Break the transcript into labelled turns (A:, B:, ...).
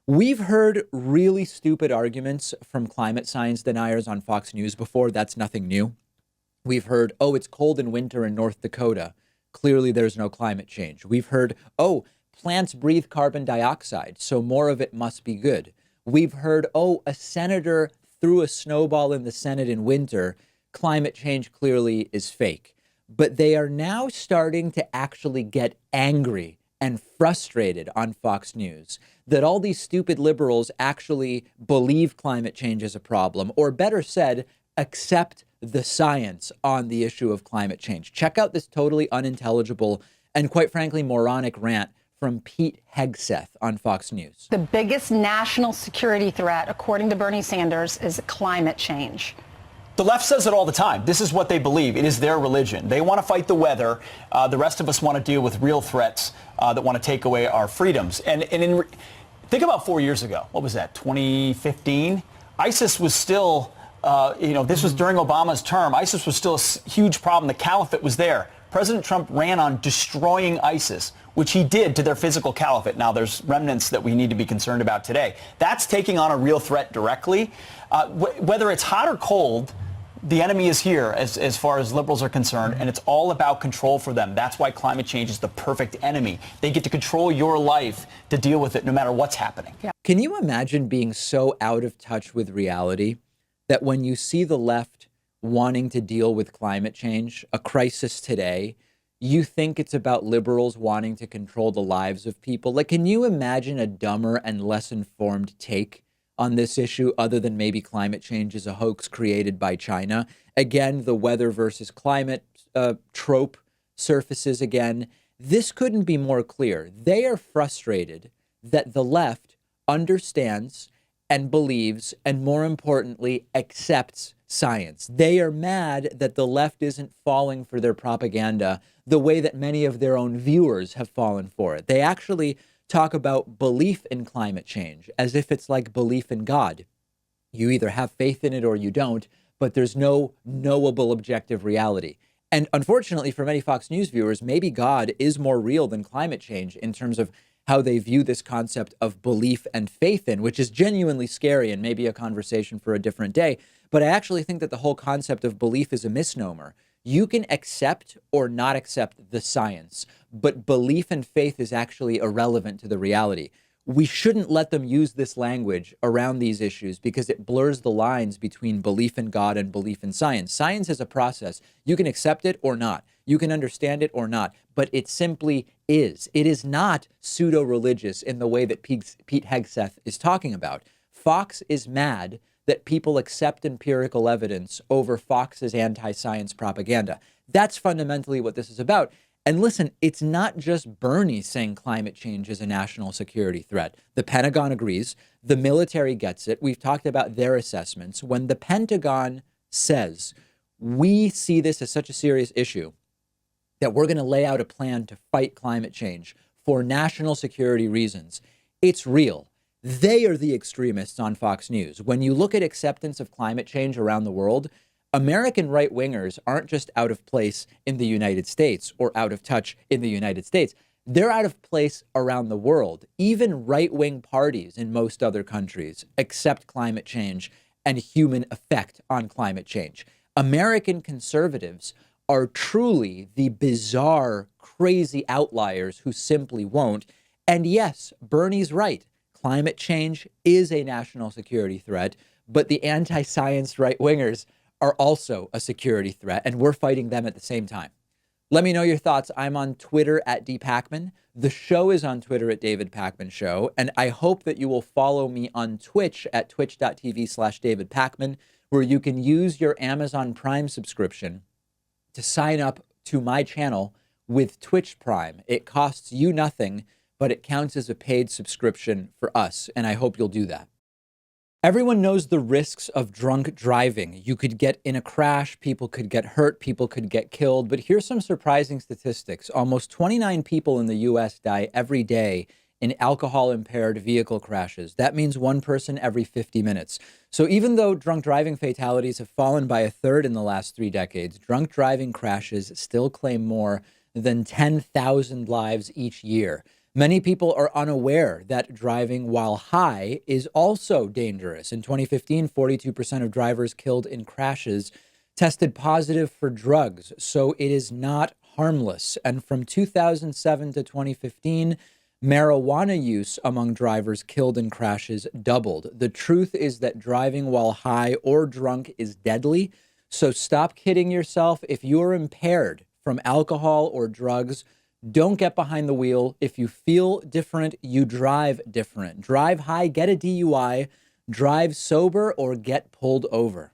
A: We've heard really stupid arguments from climate science deniers on Fox News before. That's nothing new. We've heard, oh, it's cold in winter in North Dakota. Clearly, there's no climate change. We've heard, oh, plants breathe carbon dioxide, so more of it must be good. We've heard, oh, a senator threw a snowball in the Senate in winter. Climate change clearly is fake. But they are now starting to actually get angry and frustrated on Fox News that all these stupid liberals actually believe climate change is a problem, or better said, accept the science on the issue of climate change. Check out this totally unintelligible and quite frankly moronic rant from Pete Hegseth on Fox News.
B: The biggest national security threat, according to Bernie Sanders, is climate change.
C: The left says it all the time. This is what they believe. It is their religion. They want to fight the weather. The rest of us want to deal with real threats that want to take away our freedoms. Think about 4 years ago. What was that, 2015? ISIS was still, this was during Obama's term. ISIS was still a huge problem. The caliphate was there. President Trump ran on destroying ISIS, which he did to their physical caliphate. Now, there's remnants that we need to be concerned about today. That's taking on a real threat directly. Whether it's hot or cold, the enemy is here as far as liberals are concerned, and it's all about control for them. That's why climate change is the perfect enemy. They get to control your life to deal with it no matter what's happening.
A: Yeah. Can you imagine being so out of touch with reality that when you see the left wanting to deal with climate change, a crisis today, you think it's about liberals wanting to control the lives of people? Like, can you imagine a dumber and less informed take on this issue other than maybe climate change is a hoax created by China? Again, the weather versus climate trope surfaces again. This couldn't be more clear. They are frustrated that the left understands and believes, and more importantly, accepts science. They are mad that the left isn't falling for their propaganda the way that many of their own viewers have fallen for it. They actually talk about belief in climate change as if it's like belief in God. You either have faith in it or you don't, but there's no knowable objective reality. And unfortunately for many Fox News viewers, maybe God is more real than climate change in terms of how they view this concept of belief and faith in, which is genuinely scary and maybe a conversation for a different day. But I actually think that the whole concept of belief is a misnomer. You can accept or not accept the science, but belief and faith is actually irrelevant to the reality. We shouldn't let them use this language around these issues because it blurs the lines between belief in God and belief in science. Science is a process. You can accept it or not. You can understand it or not, but it simply is. It is not pseudo-religious in the way that Pete Hegseth is talking about. Fox is mad that people accept empirical evidence over Fox's anti-science propaganda. That's fundamentally what this is about. And listen, it's not just Bernie saying climate change is a national security threat. The Pentagon agrees. The military gets it. We've talked about their assessments. When the Pentagon says, we see this as such a serious issue that we're going to lay out a plan to fight climate change for national security reasons, it's real. They are the extremists on Fox News. When you look at acceptance of climate change around the world, American right-wingers aren't just out of place in the United States or out of touch in the United States. They're out of place around the world. Even right-wing parties in most other countries accept climate change and human effect on climate change. American conservatives are truly the bizarre, crazy outliers who simply won't. And yes, Bernie's right. Climate change is a national security threat, but the anti-science right-wingers are also a security threat, and we're fighting them at the same time. Let me know your thoughts. I'm on Twitter at @dpacman. The show is on Twitter at David Pakman Show, and I hope that you will follow me on Twitch at twitch.tv/David Pakman, where you can use your Amazon Prime subscription to sign up to my channel with Twitch Prime. It costs you nothing, but it counts as a paid subscription for us, and I hope you'll do that. Everyone knows the risks of drunk driving. You could get in a crash, people could get hurt, people could get killed. But here's some surprising statistics. Almost 29 people in the US die every day in alcohol-impaired vehicle crashes. That means one person every 50 minutes. So even though drunk driving fatalities have fallen by a third in the last 3 decades, drunk driving crashes still claim more than 10,000 lives each year. Many people are unaware that driving while high is also dangerous. In 2015, 42% of drivers killed in crashes tested positive for drugs, so it is not harmless. And from 2007 to 2015, marijuana use among drivers killed in crashes doubled. The truth is that driving while high or drunk is deadly, so stop kidding yourself. If you're impaired from alcohol or drugs, don't get behind the wheel. If you feel different, you drive different. Drive high, get a DUI, drive sober, or get pulled over.